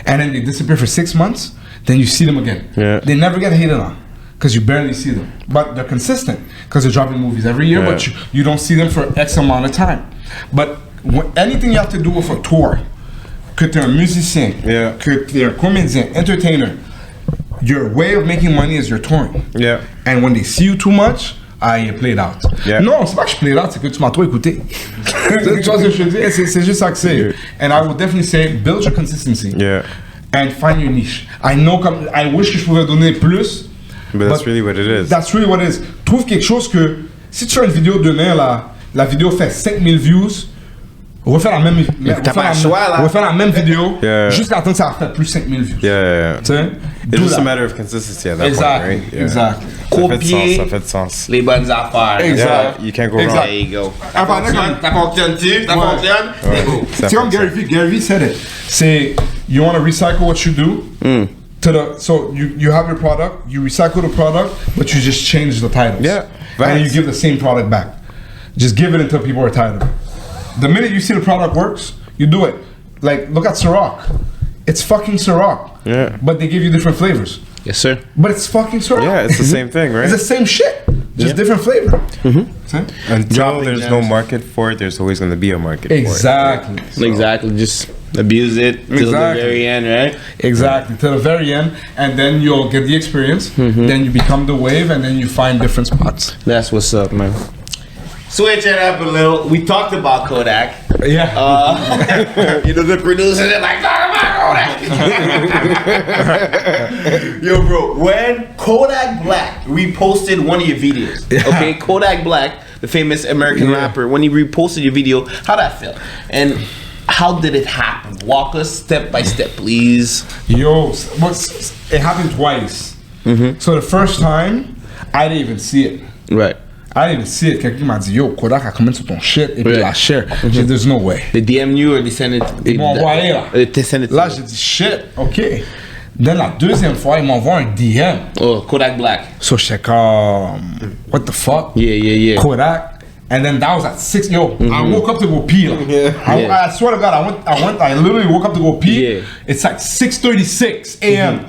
Speaker 1: And then they disappear for 6 months, then you see them again.
Speaker 3: Yeah.
Speaker 1: They never get hated on because you barely see them. But they're consistent because they're dropping movies every year, but you don't see them for X amount of time. But anything you have to do with a tour, que t'es un musicien, que t'es un comédien, entertainer, your way of making money is your touring.
Speaker 3: Yeah.
Speaker 1: And when they see you too much, you played out.
Speaker 3: Yeah.
Speaker 1: Non, c'est pas que je played out, c'est que tu m'as trop écouté. Tu vois ce que je veux dire? C'est juste ça que c'est. And I would definitely say, build your consistency.
Speaker 3: Yeah.
Speaker 1: And find your niche. I know, I wish que je pouvais donner plus.
Speaker 3: But that's really what it is.
Speaker 1: That's really what it is. Trouve quelque chose que, si tu fais une vidéo demain, la vidéo fait 5000 views, refaire la même vidéo jusqu'à temps que ça a fait plus 5000 views.
Speaker 3: Yeah.
Speaker 1: Tu sais?
Speaker 3: It's just a matter of consistency at that point, right? Yeah.
Speaker 1: Exact.
Speaker 2: Copier
Speaker 3: ça fait de sens.
Speaker 2: les bonnes affaires.
Speaker 1: Exact.
Speaker 3: Yeah, you can't go wrong.
Speaker 2: There you go.
Speaker 1: Ça c'est comme Gary Vee. Gary Vee said it. C'est, you want to recycle what you do. So you have your product, you recycle the product, but you just change the titles.
Speaker 3: Yeah.
Speaker 1: And you give the same product back. Just give it until people are tired of it. The minute you see the product works, you do it. Like, look at Ciroc. It's fucking Ciroc.
Speaker 3: Yeah.
Speaker 1: But they give you different flavors.
Speaker 2: Yes, sir.
Speaker 1: But it's fucking Ciroc.
Speaker 3: Yeah, it's the same thing, right?
Speaker 1: It's the same shit. Just different flavor.
Speaker 3: Until there's no market for it, there's always going to be a market for it.
Speaker 1: Exactly.
Speaker 2: Exactly. Just abuse it till the very end, right?
Speaker 1: Exactly, till the very end, and then you'll get the experience. Then you become the wave, and then you find different spots.
Speaker 2: That's what's up, man. Switch it up a little. We talked about Kodak.
Speaker 1: Yeah.
Speaker 2: You know, the producers are like, talk about Kodak. Yo, bro, when Kodak Black reposted one of your videos, okay, Kodak Black, the famous American rapper, when he reposted your video, how'd that feel? And how did it happen? Walk us step by step, please.
Speaker 1: Yo, it happened twice. So the first time, I didn't even see it.
Speaker 2: Right.
Speaker 1: I didn't even see it. Quelqu'un m'a dit, yo, Kodak a commencé sur ton shit et puis la share. J'ai dit, there's no way.
Speaker 2: They DM you or they send it?
Speaker 1: Ils m'ont envoyé là.
Speaker 2: They send it to
Speaker 1: Là,
Speaker 2: you.
Speaker 1: j'ai dit, shit, ok. Then la deuxième fois, ils m'envoient un DM.
Speaker 2: Oh, Kodak Black.
Speaker 1: So j'étais comme, what the fuck?
Speaker 2: Yeah.
Speaker 1: Kodak. And then that was at 6. Yo, I woke up to go pee. Like. I swear to God, I literally woke up to go pee.
Speaker 2: Yeah.
Speaker 1: It's like 6:36 a.m.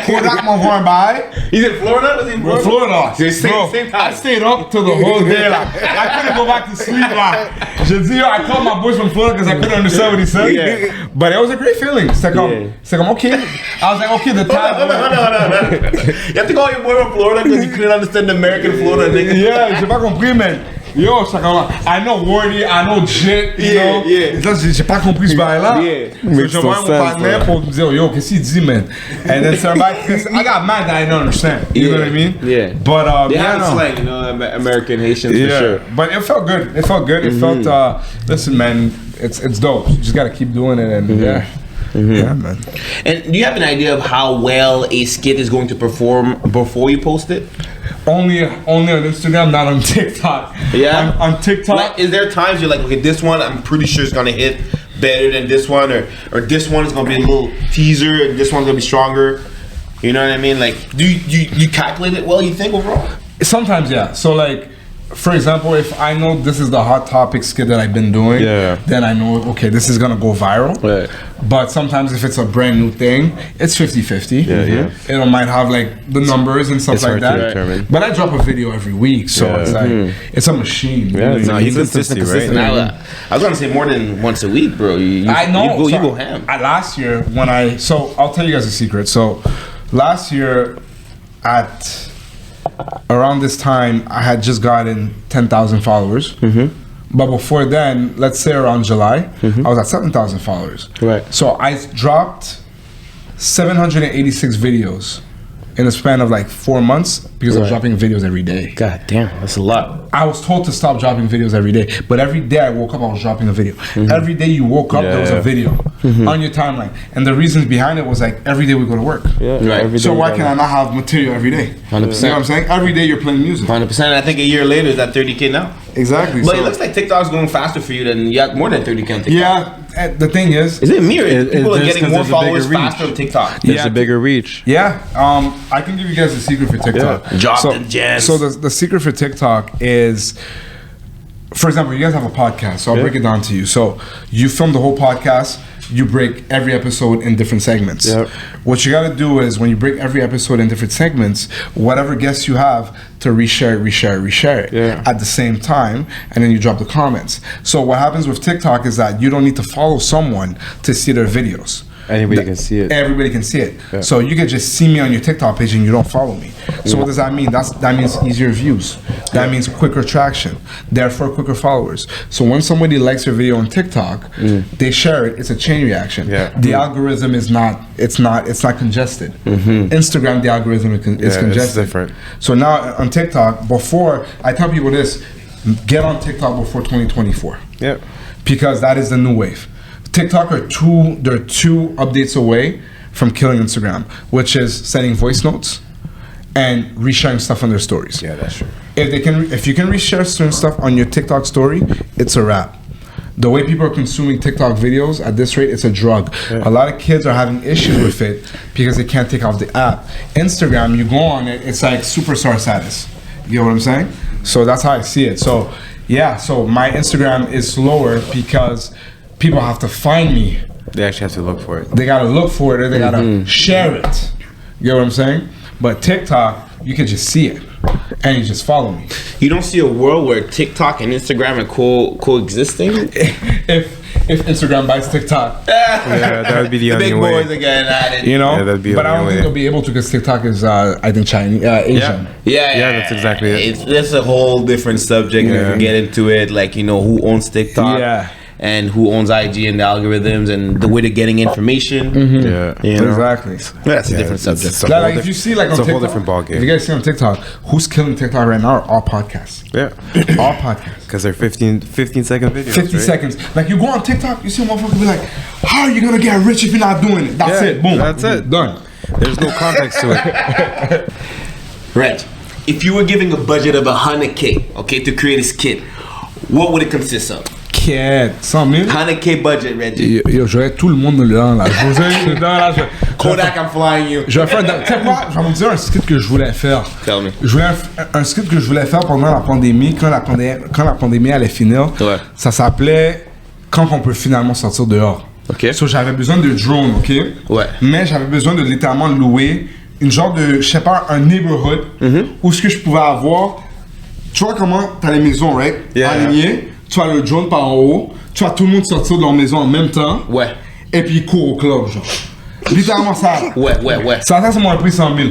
Speaker 1: Kodak m'envoie un bail.
Speaker 2: He's in Florida? Was he in
Speaker 1: Bro, Florida.
Speaker 2: Same
Speaker 1: Bro,
Speaker 2: time.
Speaker 1: I stayed up till the whole day. Like, I couldn't go back to sleep. Like, j'ai dit, yo, I called my boys from Florida because I couldn't understand what he said.
Speaker 2: Yeah.
Speaker 1: But it was a great feeling. C'est comme, okay. I was like, okay, the time.
Speaker 2: Hold on. You have to call your boy from Florida because you couldn't understand the American Florida nigga.
Speaker 1: Yeah, j'ai pas compris, man. Yo, c'est comme, I know Wordy, I know Jet, you know.
Speaker 2: Yeah.
Speaker 1: Là, j'ai pas compris ce bail-là.
Speaker 2: Yeah.
Speaker 1: So je vois mon partenaire pour me dire, yo, qu'est-ce qu'il dit, man? And then somebody, I got mad that I didn't understand. You know what I mean?
Speaker 2: Yeah.
Speaker 1: But,
Speaker 2: They have slang, you know, American Haitians for sure.
Speaker 1: But it felt good. It felt good. It felt, listen, man, it's dope. You just gotta keep doing it, and yeah, man.
Speaker 2: And do you have an idea of how well a skit is going to perform before you post it?
Speaker 1: Only on Instagram, not on TikTok.
Speaker 2: Yeah.
Speaker 1: On TikTok.
Speaker 2: Like, is there times you're like, okay, this one I'm pretty sure is gonna hit better than this one, or this one is gonna be a little teaser, and this one's gonna be stronger. You know what I mean? Like, do you calculate it well? You think overall?
Speaker 1: Sometimes, yeah. So like, for example, if I know this is the hot topic skit that I've been doing, then I know, okay, this is gonna go viral.
Speaker 2: Right.
Speaker 1: But sometimes if it's a brand new thing, it's 50-50. It might have like the numbers and stuff like that.
Speaker 3: Determine.
Speaker 1: But I drop a video every week, so it's like, it's a machine.
Speaker 3: Yeah,
Speaker 1: You know?
Speaker 2: No, he's consistent.
Speaker 3: right?
Speaker 2: Now, I was gonna say more than once a week, bro.
Speaker 1: I know.
Speaker 2: You go ham.
Speaker 1: Last year when so I'll tell you guys a secret. So last year at around this time, I had just gotten 10,000 followers. But before then, let's say around July, I was at 7,000 followers.
Speaker 2: Right.
Speaker 1: So I dropped 786 videos in the span of like 4 months because I was dropping videos every day.
Speaker 2: God damn, that's a lot.
Speaker 1: I was told to stop dropping videos every day, but every day I woke up, I was dropping a video. Every day you woke up, there was a video on your timeline. And the reasons behind it was like, every day we go to work.
Speaker 2: Right.
Speaker 1: So why can I not have material every day?
Speaker 2: 100%.
Speaker 1: You know what I'm saying? Every day you're playing music.
Speaker 2: 100%. I think a year later, it's at 30K now.
Speaker 1: Exactly.
Speaker 2: But
Speaker 1: so,
Speaker 2: it looks like TikTok's going faster for you than you got more than 30K on TikTok.
Speaker 1: yeah, the thing is
Speaker 2: Is it me or people are
Speaker 3: there's-
Speaker 2: getting
Speaker 3: 'cause
Speaker 2: more
Speaker 3: there's a bigger
Speaker 2: followers
Speaker 3: reach.
Speaker 2: faster on TikTok?
Speaker 3: There's
Speaker 1: Yeah,
Speaker 3: a bigger reach.
Speaker 1: Yeah, I can give you guys a secret for TikTok.
Speaker 2: Yeah. Drop
Speaker 1: so,
Speaker 2: the gems.
Speaker 1: So the secret for TikTok is, for example, you guys have a podcast, so I'll break it down to you. So you film the whole podcast, you break every episode in different segments.
Speaker 3: Yep.
Speaker 1: What you gotta do is when you break every episode in different segments, whatever guests you have to reshare it
Speaker 3: Yeah.
Speaker 1: at the same time, and then you drop the comments. So what happens with TikTok is that you don't need to follow someone to see their videos.
Speaker 3: Anybody can see it.
Speaker 1: Everybody can see it.
Speaker 3: Yeah.
Speaker 1: So you can just see me on your TikTok page and you don't follow me. So what does that mean? That means easier views. That means quicker traction. Therefore, quicker followers. So when somebody likes your video on TikTok, they share it. It's a chain reaction.
Speaker 3: Yeah.
Speaker 1: The algorithm is not. It's not congested. Instagram, the algorithm is
Speaker 3: Yeah, it's
Speaker 1: congested.
Speaker 3: different.
Speaker 1: So now on TikTok, before I tell people this, get on TikTok before 2024
Speaker 3: Yep.
Speaker 1: because that is the new wave. TikTok they're two updates away from killing Instagram, which is sending voice notes and resharing stuff on their stories.
Speaker 3: Yeah, that's true.
Speaker 1: If you can reshare certain stuff on your TikTok story, it's a wrap. The way people are consuming TikTok videos at this rate, it's a drug. A lot of kids are having issues with it because they can't take off the app. Instagram, you go on it, it's like superstar status. You know what I'm saying? So that's how I see it. So yeah, so my Instagram is slower because people have to find me.
Speaker 3: They actually have to look for it.
Speaker 1: They gotta look for it or they gotta share it. You know what I'm saying? But TikTok, you can just see it and you just follow me.
Speaker 2: You don't see a world where TikTok and Instagram are coexisting?
Speaker 1: If Instagram buys TikTok,
Speaker 3: Yeah, that would be the
Speaker 2: The
Speaker 3: only
Speaker 2: big
Speaker 3: way.
Speaker 2: boys again at it.
Speaker 1: you know.
Speaker 3: Yeah, that'd be
Speaker 1: but I
Speaker 3: the
Speaker 1: don't
Speaker 3: only
Speaker 1: think
Speaker 3: way.
Speaker 1: they'll be able to because TikTok is, I think, Chinese, Asian.
Speaker 2: Yeah,
Speaker 3: that's exactly it.
Speaker 2: That's a whole different subject. We
Speaker 3: Yeah.
Speaker 2: can get into it, like, you know, who owns TikTok.
Speaker 1: Yeah.
Speaker 2: And who owns IG and the algorithms and the way they're getting information.
Speaker 3: Yeah.
Speaker 2: You know?
Speaker 1: Exactly.
Speaker 2: That's a
Speaker 3: Yeah,
Speaker 2: different subject.
Speaker 3: it's a
Speaker 1: Like,
Speaker 3: whole
Speaker 1: if you
Speaker 3: diff-
Speaker 1: see like on
Speaker 3: it's a
Speaker 1: TikTok,
Speaker 3: whole different ballgame.
Speaker 1: if you guys see on TikTok, who's killing TikTok right now are all podcasts.
Speaker 3: Yeah.
Speaker 1: All podcasts.
Speaker 3: Because they're 15-second videos.
Speaker 1: 50
Speaker 3: right?
Speaker 1: seconds. Like you go on TikTok, you see a motherfucker be like, how are you gonna get rich if you're not doing it? That's
Speaker 3: Yeah,
Speaker 1: it. Boom.
Speaker 3: that's it.
Speaker 1: Done.
Speaker 3: There's no context to it.
Speaker 2: Reg, if you were giving a budget of 100K, okay, to create a skit, what would it consist of?
Speaker 1: Quête. 100 000.
Speaker 2: 100K budget, Reggie.
Speaker 1: Yo, j'aurais tout le monde dedans là.
Speaker 2: Kodak, I'm flying you.
Speaker 1: Je vais faire. Tu sais quoi? Je vais vous dire un skit que je voulais faire.
Speaker 2: Tell me.
Speaker 1: Je voulais un skit que je voulais faire pendant la pandémie, quand la pandémie allait finir.
Speaker 2: Ouais.
Speaker 1: Ça s'appelait Quand on peut finalement sortir dehors.
Speaker 2: Ok.
Speaker 1: So, j'avais besoin de drone, ok?
Speaker 2: Ouais.
Speaker 1: Mais j'avais besoin de littéralement louer une genre de, je sais pas, un neighborhood où ce que je pouvais avoir. Tu vois comment t'as les maisons, right?
Speaker 3: Yeah.
Speaker 1: Alignées. Tu as le drone par en haut. Tu as tout le monde sortir de leur maison en même temps.
Speaker 2: Ouais.
Speaker 1: Et puis ils courent au club, genre. Littéralement ça.
Speaker 2: Ouais.
Speaker 1: Ça m'a pris 100 000.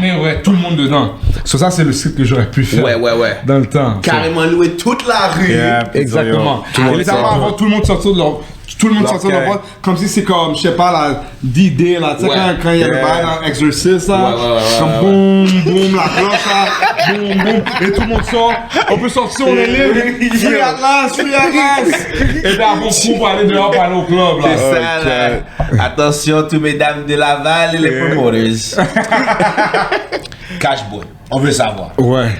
Speaker 1: Mais ouais, tout le monde dedans. So, ça, c'est le site que j'aurais pu faire.
Speaker 2: Ouais.
Speaker 1: Dans le temps.
Speaker 2: Carrément louer toute la rue.
Speaker 3: Yeah,
Speaker 1: Exactement.
Speaker 3: Tout le monde
Speaker 1: Littéralement,
Speaker 3: sort.
Speaker 1: avoir tout le monde sortir de leur. Tout le monde
Speaker 3: Leur
Speaker 1: sortir de leur
Speaker 3: caille.
Speaker 1: boîte. Comme si c'est comme, je sais pas, la d'idée, là. Tu sais,
Speaker 2: Ouais.
Speaker 1: quand il y a le
Speaker 3: Yeah.
Speaker 1: bail dans Exorcist, là.
Speaker 2: Ouais.
Speaker 1: Comme boum, boum, la cloche, là. Boum, boum. Et tout le monde sort. On peut sortir, on est libre. Free Atlas. Et puis après, on court pour aller dehors, pour aller au club, là.
Speaker 2: C'est ça, là. Attention, tous mesdames de Laval et les promoters. Cashboy, on veut savoir.
Speaker 1: Ouais.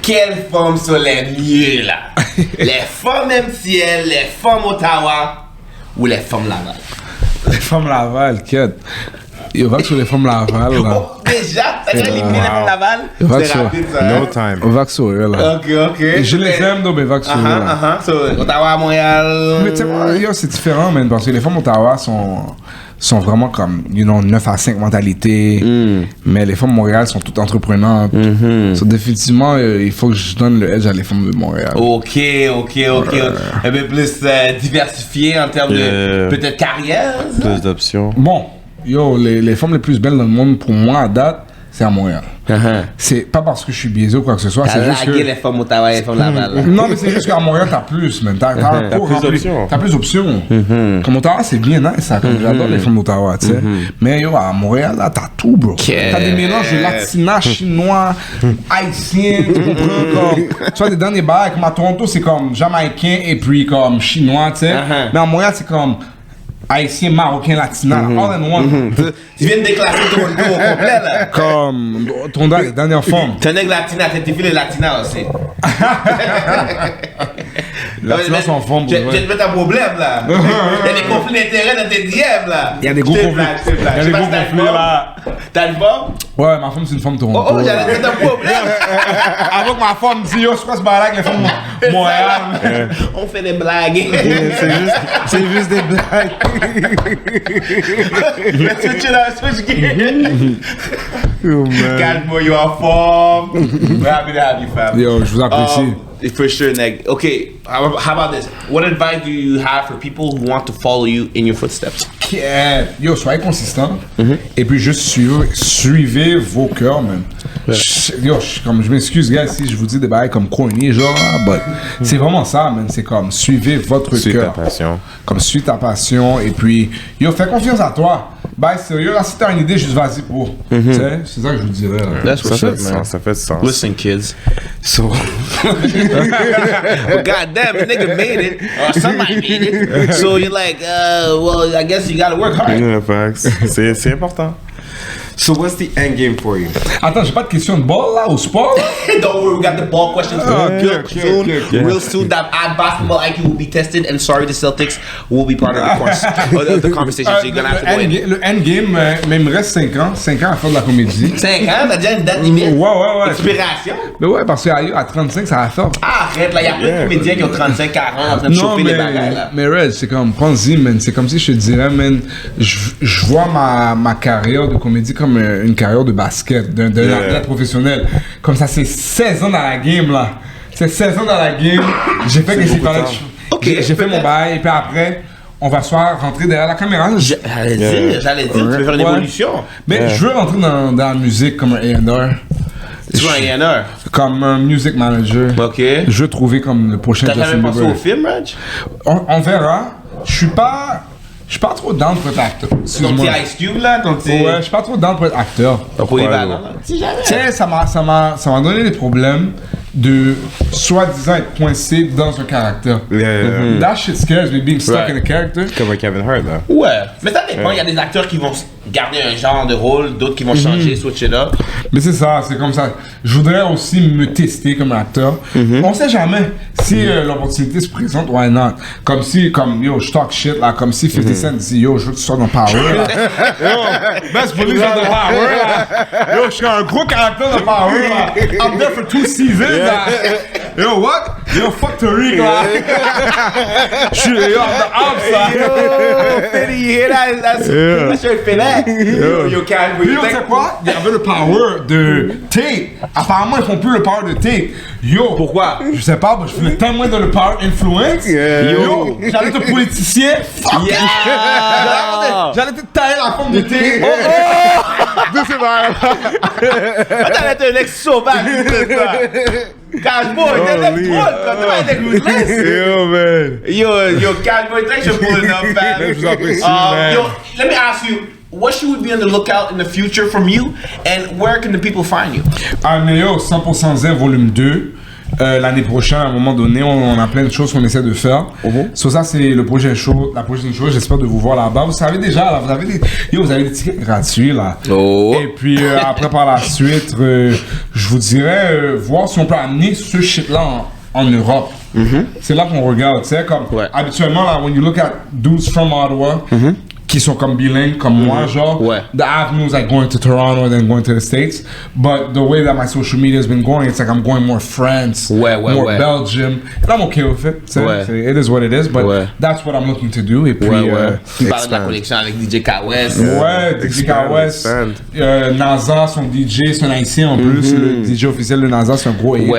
Speaker 2: Quelles femmes sont les mieux, là? Les femmes MCL, les femmes Ottawa ou les femmes Laval?
Speaker 1: Les femmes Laval, quête. Il va que sur les femmes Laval, là.
Speaker 2: Oh, déjà, t'as éliminé les femmes Laval?
Speaker 1: Va
Speaker 2: C'est
Speaker 1: que sur-
Speaker 2: rapide, ça.
Speaker 3: No
Speaker 2: hein?
Speaker 3: time.
Speaker 1: On va que sur eux, là.
Speaker 2: Ok.
Speaker 1: Je les aime, donc, mais va que sur eux, là.
Speaker 2: So, Ottawa, Montréal.
Speaker 1: Mais tu sais quoi, yo, c'est différent, man, parce que les femmes Ottawa sont vraiment comme, 9 à 5 mentalités, mais les femmes de Montréal sont toutes entreprenantes. So, définitivement, il faut que je donne le edge à les femmes de Montréal.
Speaker 2: Ok. Un peu plus diversifié en termes de
Speaker 3: Yeah.
Speaker 2: peut-être carrière. ça?
Speaker 3: Plus d'options.
Speaker 1: Bon, yo, les femmes les plus belles dans le monde, pour moi, à date, c'est à Montréal. C'est pas parce que je suis biaisé ou quoi que ce soit, c'est juste que...
Speaker 2: les femmes au travail, les femmes Laval.
Speaker 1: Non, mais c'est juste qu'à Montréal, t'as plus, man. T'as plus d'options. Comme Ottawa, c'est bien nice, ça. Comme j'adore les femmes d'Ottawa, tu sais. Mais yo, à Montréal, là, t'as tout, bro. T'as des mélanges de latina, chinois, haïtien, tu comprends? Comme, tu vois, des derniers bails, comme à Toronto, c'est comme jamaïcain et puis comme chinois, tu sais. Mais à Montréal, c'est comme haïtien, marocain, latina, all in one.
Speaker 2: Tu viens de déclasser ton dos au complet, là.
Speaker 1: Comme Toronto, les dernières formes.
Speaker 2: T'es un nègre latina, t'es filé latina aussi.
Speaker 1: Les latinas sont en forme,
Speaker 2: Tu te mets un problème, là. Il y a des conflits d'intérêts dans tes DM, là.
Speaker 1: Il y a des gros conflits. Il y a des gros conflits, là.
Speaker 2: T'as une femme?
Speaker 1: Ouais, ma femme, c'est une femme de Toronto.
Speaker 2: Oh, j'allais te mettre un problème.
Speaker 1: Avant que ma femme dise, yo, c'est quoi ce balade avec les femmes de Montréal?
Speaker 2: On fait des blagues.
Speaker 3: C'est juste des blagues.
Speaker 2: Let's switch it up, switch gears. Calme-moi, you are form. We're happy to have you, fam.
Speaker 1: Yo, je vous apprécie.
Speaker 2: For sure, Neg. Okay, how about this? What advice do you have for people who want to follow you in your footsteps?
Speaker 1: Yo, soyez consistant. Et puis juste suivez vos cœurs, man. Yo, je m'excuse, gars, si je vous dis des bails comme corny, genre, but c'est vraiment ça, man. C'est comme suivez votre cœur.
Speaker 3: Ta passion.
Speaker 1: Comme suis ta passion. Et puis, yo, fais confiance à toi. Bye, sérieux, là, si t'as une idée, juste vas-y pour. Tu sais, c'est ça que je vous dirais. Là.
Speaker 2: That's what's up, man.
Speaker 3: Ça fait sens.
Speaker 2: Listen, kids.
Speaker 3: So,
Speaker 2: Well, goddamn, a nigga made it, or somebody made it. So you're like, well, I guess you gotta work hard.
Speaker 3: yeah, facts. C'est important. So what's the end game for you?
Speaker 1: Attends, j'ai pas de question de ball là, au sport là?
Speaker 2: Don't worry, we got the ball questions
Speaker 3: okay,
Speaker 2: soon.
Speaker 3: okay.
Speaker 2: Real soon, that ad basketball IQ will be tested, and sorry, the Celtics will be part of the course, or the conversation. So you're gonna have to go in.
Speaker 1: Le endgame, mais il me reste 5 ans à faire de la comédie.
Speaker 2: 5 ans, t'as déjà une date limite?
Speaker 1: Ouais.
Speaker 2: Expiration?
Speaker 1: Mais ouais, parce qu'à 35, ça va faire.
Speaker 2: Arrête, là, y'a plein de comédiens qui ont 35, 40 en train de chauffer les bagages, là.
Speaker 1: Mais Red, c'est comme, pense-y, man. C'est comme si je te dirais, man, je vois ma carrière de comédie comme une carrière de basket, d'un athlète professionnel. Comme ça, c'est 16 ans dans la game, là. C'est 16 ans dans la game. J'ai fait que j'ai fait mon bail, et puis après, on va soit rentrer derrière la caméra.
Speaker 2: J'allais dire, tu veux faire une évolution.
Speaker 1: Mais je veux rentrer dans la musique comme un A&R.
Speaker 2: Tu vois un A&R?
Speaker 1: Comme un music manager.
Speaker 2: Ok.
Speaker 1: Je veux trouver comme le prochain
Speaker 2: T'as jamais pensé au film, Raj?
Speaker 1: On verra. Je suis pas trop down pour être acteur.
Speaker 2: Ton petit Ice Cube, là?
Speaker 1: Ouais, je suis pas trop down pour être acteur.
Speaker 2: Ton polyvalent, là? Si jamais.
Speaker 1: Tu sais, ça m'a donné des problèmes de soi-disant être coincé dans un caractère. That shit scares me, being stuck in a character.
Speaker 3: Comme Kevin Hart, là.
Speaker 2: Ouais. Mais ça dépend. Il y a des acteurs qui vont garder un genre de rôle, d'autres qui vont changer, switch it up.
Speaker 1: Mais c'est ça, c'est comme ça. Je voudrais aussi me tester comme acteur. On sait jamais si l'opportunité se présente, why not? Comme yo, je talk shit là, comme si 50 Cent dit yo, je veux que tu sois dans Power là. Yo, best believe dans Power là. Yo, je suis un gros caractère de Power là. I'm there for 2 seasons là. Yo, what? Yo, fuck Tariq là. Je suis yo, I'm the ops là.
Speaker 2: Yo, Fiddy, you hear that? That's your finesse. Yo, Calvin.
Speaker 1: Yo, tu sais quoi? Il y avait le power de tape. Apparemment, ils font plus le power de tape. Yo.
Speaker 2: Pourquoi?
Speaker 1: Je sais pas, je voulais tellement dans le power influence. Yo, j'allais être politicien. Fuck. J'allais te tailler la forme de tape.
Speaker 2: T'allais être un ex sauvage. Cashboy, t'es des drôles, t'es ruthless.
Speaker 3: Yo, man.
Speaker 2: Yo, Cashboy, thanks for pulling up, man.
Speaker 1: Je vous apprécie, man.
Speaker 2: Yo, let me ask you, what should we be on the lookout in the future from you, and where can the people find you?
Speaker 1: Ah, mais yo, 100% Zen volume 2. L'année prochaine, à un moment donné, on a plein de choses qu'on essaie de faire. Sur ça, c'est la prochaine chose. J'espère de vous voir là-bas. Vous savez déjà, là, vous avez des tickets gratuits là. Et puis après, par la suite, je vous dirais voir si on peut amener ce shit-là en Europe. C'est là qu'on regarde, tu sais, comme habituellement là, when you look at dudes from Ottawa. Qui sont comme bilingues, comme moi, genre. The avenues like going to Toronto and then going to the States. But the way that my social media has been going, it's like I'm going more France, more Belgium. And I'm okay with it. It is what it is, but that's what I'm looking to do. Et puis,
Speaker 2: tu parles de la connexion avec DJ K-West.
Speaker 1: Ouais, DJ K-West. NASA, son DJ, c'est un haïtien en plus. Le DJ officiel de NASA, c'est un gros H.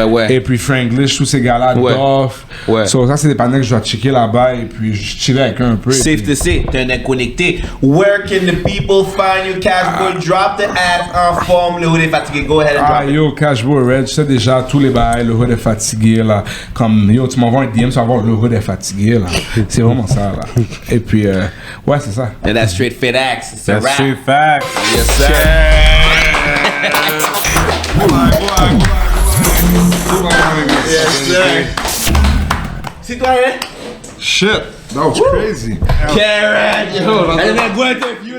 Speaker 2: Ouais.
Speaker 1: Et puis Franglish, tous ces gars-là, Doff. So ça, c'est des panels que je dois checker là-bas et puis je chiller avec eux un peu.
Speaker 2: Safe to say, t'es internet connecté. Where can the people find you, Cashboy? Drop the ads en forme, le hood est fatigué. Go ahead and drop it.
Speaker 1: Yo, CashboyReg, tu sais déjà tous les bails, le hood est fatigué là. Comme yo, tu m'envoies un DM, tu vas voir le hood est fatigué là. C'est vraiment ça là. Et puis, ouais, c'est ça.
Speaker 2: And that's straight fit axe. It's a
Speaker 3: That's
Speaker 2: rap.
Speaker 3: true facts.
Speaker 2: Yes, sir. Yes, sir. Citoyen.
Speaker 1: Shit, that was crazy.
Speaker 2: Karen. And then go interview.